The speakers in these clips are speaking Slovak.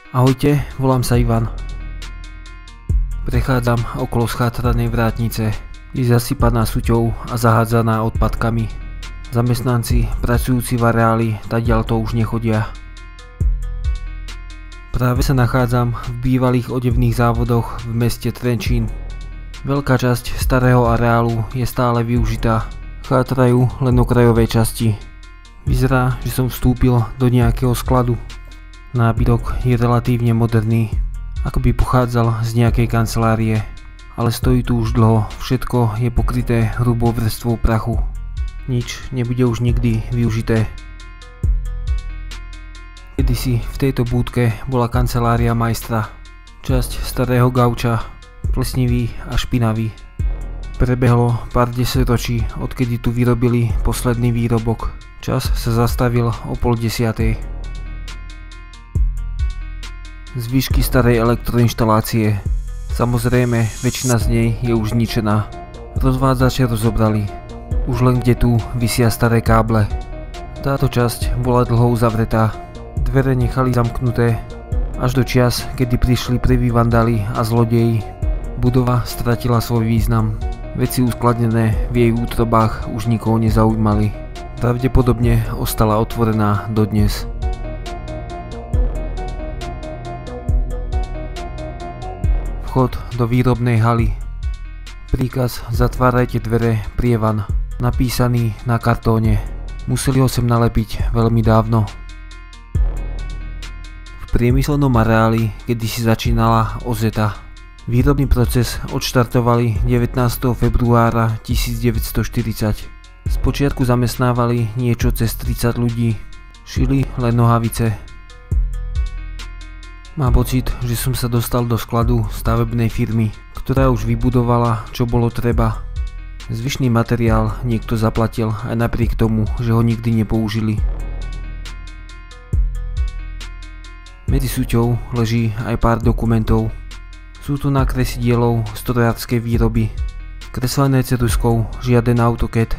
Ahojte, volám sa Ivan. Prechádzam okolo schátranej vrátnice. Je zasypaná suťou a zahádzaná odpadkami. Zamestnanci pracujúci v areáli tadiaľto už nechodia. Práve sa nachádzam v bývalých odevných závodoch v meste Trenčín. Veľká časť starého areálu je stále využitá. Chátrajú len okrajové časti. Vyzerá, že som vstúpil do nejakého skladu. Nábytok je relatívne moderný, ako by pochádzal z nejakej kancelárie, ale stojí tu už dlho, všetko je pokryté hrubou vrstvou prachu. Nič nebude už nikdy využité. Kedysi v tejto búdke bola kancelária majstra. Časť starého gauča, plesnivý a špinavý. Prebehlo pár desaťročí, odkedy tu vyrobili posledný výrobok. Čas sa zastavil o 9:30. Zvyšky starej elektroinštalácie. Samozrejme, väčšina z nej je už zničená. Rozvádzače rozobrali. Už len kde tu visia staré káble. Táto časť bola dlho uzavretá. Dvere nechali zamknuté až do čias, kedy prišli prví vandali a zlodeji. Budova stratila svoj význam. Veci uskladnené v jej útrobách už nikoho nezaujímali. Pravdepodobne ostala otvorená dodnes. Vchod do výrobnej haly. Príkaz zatvárajte dvere, prievan. Napísaný na kartóne. Museli ho sem nalepiť veľmi dávno. V priemyselnom areáli kedysi začínala OZETA. Výrobný proces odštartovali 19. februára 1940. Spočiatku zamestnávali niečo cez 30 ľudí. Šili len nohavice. Mám pocit, že som sa dostal do skladu stavebnej firmy, ktorá už vybudovala, čo bolo treba. Zvyšný materiál niekto zaplatil aj napriek tomu, že ho nikdy nepoužili. Medzi suťou leží aj pár dokumentov. Sú tu nákresy dielov strojárskej výroby. Kreslené ceruzkou, žiaden AutoCAD.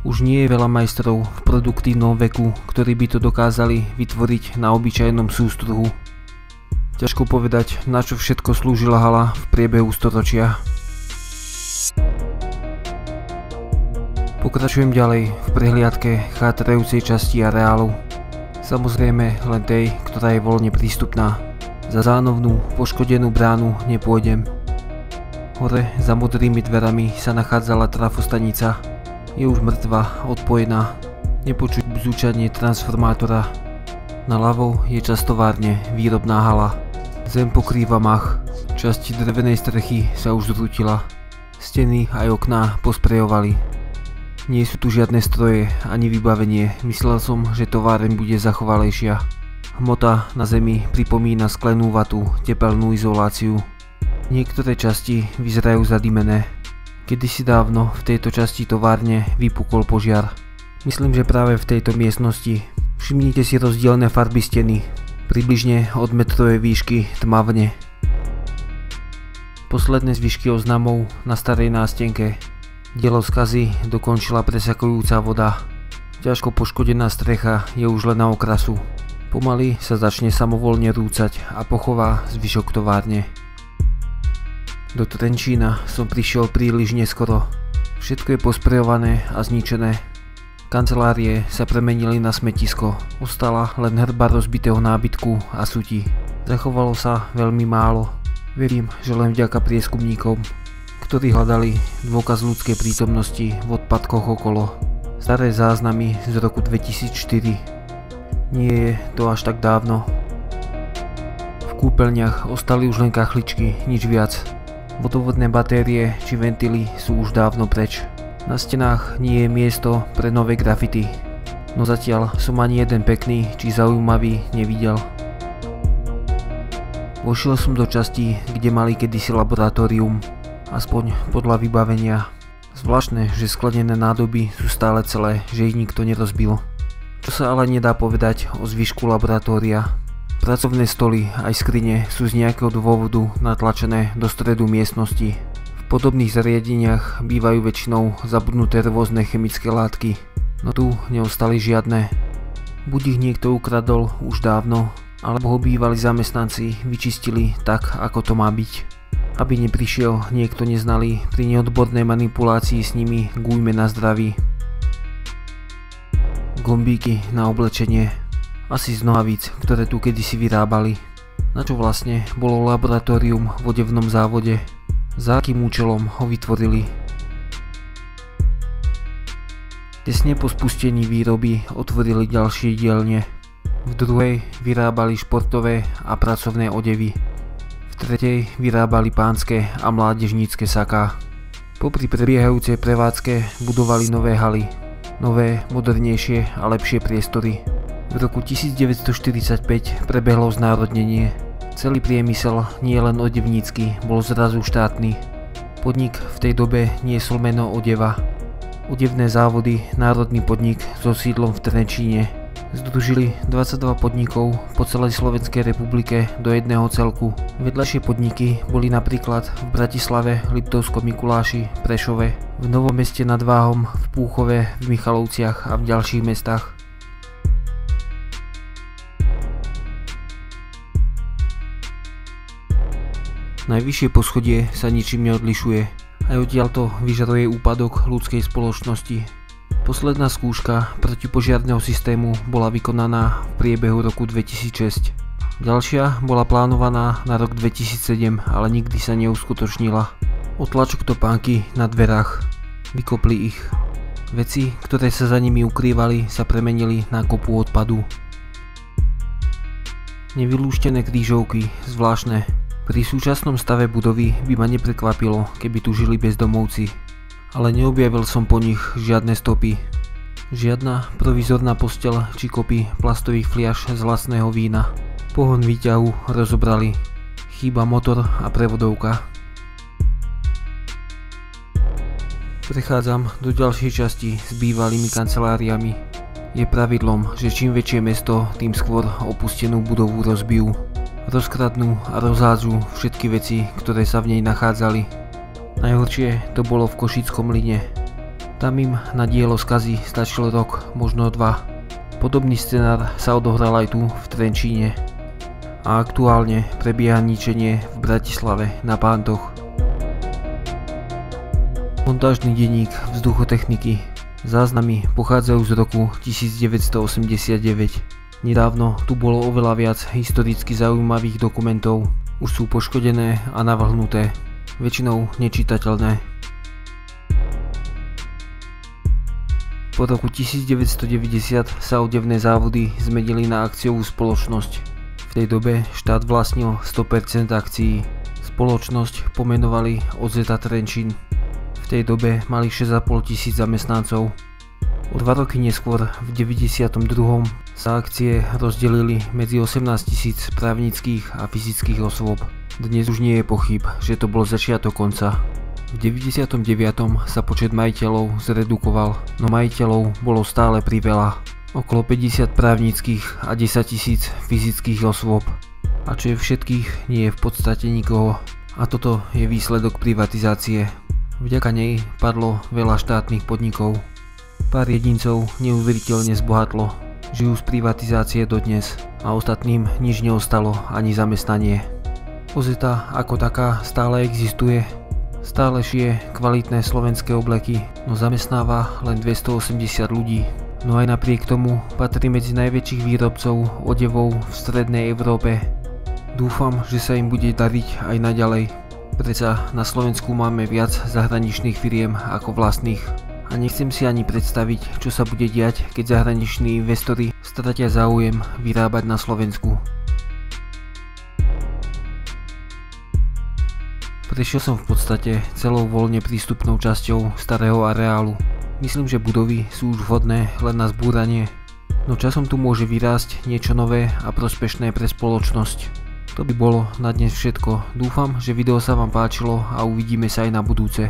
Už nie je veľa majstrov v produktívnom veku, ktorí by to dokázali vytvoriť na obyčajnom sústruhu. Ťažko povedať, na čo všetko slúžila hala v priebehu storočia. Pokračujem ďalej v prehliadke chátrajúcej časti areálu. Samozrejme len tej, ktorá je voľne prístupná. Za zánovnú, poškodenú bránu nepôjdem. Hore za modrými dverami sa nachádzala trafostanica. Je už mŕtva, odpojená. Nepočuť bzúčanie transformátora. Naľavo je častovárne, výrobná hala. Zem pokrýva mach. Časť drevenej strechy sa už zrútila. Steny aj okná posprejovali. Nie sú tu žiadne stroje ani vybavenie. Myslel som, že továreň bude zachovalejšia. Hmota na zemi pripomína sklenú vatu, tepelnú izoláciu. Niektoré časti vyzerajú zadimené. Kedysi dávno v tejto časti továrne vypukol požiar. Myslím, že práve v tejto miestnosti. Všimnite si rozdielne farby steny. Približne od metrovej výšky tmavne. Posledné zvyšky oznamov na starej nástenke. Dielo skazy dokončila presakujúca voda. Ťažko poškodená strecha je už len na okrasu. Pomaly sa začne samovolne rúcať a pochová zvyšok továrne. Do Trenčína som prišiel príliš neskoro. Všetko je posprejované a zničené. Kancelárie sa premenili na smetisko. Ostala len hrba rozbitého nábytku a suti. Zachovalo sa veľmi málo. Verím, že len vďaka prieskumníkom, ktorí hľadali dôkaz ľudskej prítomnosti v odpadkoch okolo. Staré záznamy z roku 2004. Nie je to až tak dávno. V kúpeľniach ostali už len kachličky, nič viac. Vodovodné batérie či ventily sú už dávno preč. Na stenách nie je miesto pre nové grafity. No zatiaľ som ani jeden pekný či zaujímavý nevidel. Vošiel som do časti, kde mali kedysi laboratórium. Aspoň podľa vybavenia. Zvláštne, že sklenené nádoby sú stále celé, že ich nikto nerozbil. Čo sa ale nedá povedať o zvyšku laboratória. Pracovné stoly aj skrine sú z nejakého dôvodu natlačené do stredu miestnosti. V podobných zariadeniach bývajú väčšinou zabudnuté rôzne chemické látky, no tu neostali žiadne. Buď ich niekto ukradol už dávno, alebo ho bývalí zamestnanci vyčistili tak, ako to má byť. Aby neprišiel niekto neznalý pri neodbornej manipulácii s nimi k újme na zdraví. Gombíky na oblečenie, asi z nohavíc, ktoré tu kedysi vyrábali. Na čo vlastne bolo laboratórium v odevnom závode? Za akým účelom ho vytvorili? Tesne po spustení výroby otvorili ďalšie dielne. V druhej vyrábali športové a pracovné odevy. V tretej vyrábali pánske a mládežnícke saká. Popri prebiehajúcej prevádzke budovali nové haly. Nové, modernejšie a lepšie priestory. V roku 1945 prebehlo znárodnenie. Celý priemysel, nie len odevnícky, bol zrazu štátny. Podnik v tej dobe niesol meno Odeva. Odevné závody Národný podnik so sídlom v Trenčíne združili 22 podnikov po celej Slovenskej republike do jedného celku. Vedľajšie podniky boli napríklad v Bratislave, Liptovskom Mikuláši, Prešove, v Novom Meste nad Váhom, v Púchove, v Michalovciach a v ďalších mestách. Najvyššie poschodie sa ničím neodlišuje. Aj odtiaľto vyžaruje úpadok ľudskej spoločnosti. Posledná skúška protipožiarneho systému bola vykonaná v priebehu roku 2006. Ďalšia bola plánovaná na rok 2007, ale nikdy sa neuskutočnila. Otlačok topánky na dverách. Vykopli ich. Veci, ktoré sa za nimi ukrývali, sa premenili na kopu odpadu. Nevylúštené krížovky, zvláštne. Pri súčasnom stave budovy by ma neprekvapilo, keby tu žili bezdomovci. Ale neobjavil som po nich žiadne stopy. Žiadna provizorná posteľ či kopy plastových fliaš z vlastného vína. Pohon výťahu rozobrali. Chýba motor a prevodovka. Prechádzam do ďalšej časti s bývalými kanceláriami. Je pravidlom, že čím väčšie mesto, tým skôr opustenú budovu rozbijú. Rozkradnú a rozhádzu všetky veci, ktoré sa v nej nachádzali. Najhoršie to bolo v Košickom Mlyne. Tam im na dielo skazy stačil rok, možno 2. Podobný scenár sa odohral aj tu v Trenčíne. A aktuálne prebieha ničenie v Bratislave na Pántoch. Montážny denník vzduchotechniky. Záznamy pochádzajú z roku 1989. Nedávno tu bolo oveľa viac historicky zaujímavých dokumentov. Už sú poškodené a navlhnuté, väčšinou nečitateľné. Po roku 1990 sa odevné závody zmenili na akciovú spoločnosť. V tej dobe štát vlastnil 100% akcií. Spoločnosť pomenovali OZ Trenčín. V tej dobe mali 6,5 tisíc zamestnancov. O 2 roky neskôr, v 92. sa akcie rozdelili medzi 18 000 právnických a fyzických osôb. Dnes už nie je pochyb, že to bol začiatok konca. V 99. sa počet majiteľov zredukoval, no majiteľov bolo stále priveľa. Okolo 50 právnických a 10 000 fyzických osôb. A čo je všetkých, nie je v podstate nikoho. A toto je výsledok privatizácie. Vďaka nej padlo veľa štátnych podnikov. Pár jedincov neuveriteľne zbohatlo, žijú z privatizácie dodnes a ostatným nič neostalo, ani zamestnanie. OZ ako taká stále existuje, stále šije kvalitné slovenské obleky, no zamestnáva len 280 ľudí. No aj napriek tomu patrí medzi najväčších výrobcov odevov v strednej Európe. Dúfam, že sa im bude dariť aj naďalej. Predsa na Slovensku máme viac zahraničných firiem ako vlastných. A nechcem si ani predstaviť, čo sa bude diať, keď zahraniční investori stratia záujem vyrábať na Slovensku. Prešiel som v podstate celou voľne prístupnou časťou starého areálu. Myslím, že budovy sú už vhodné len na zbúranie, no časom tu môže vyrásť niečo nové a prospešné pre spoločnosť. To by bolo na dnes všetko. Dúfam, že video sa vám páčilo a uvidíme sa aj na budúce.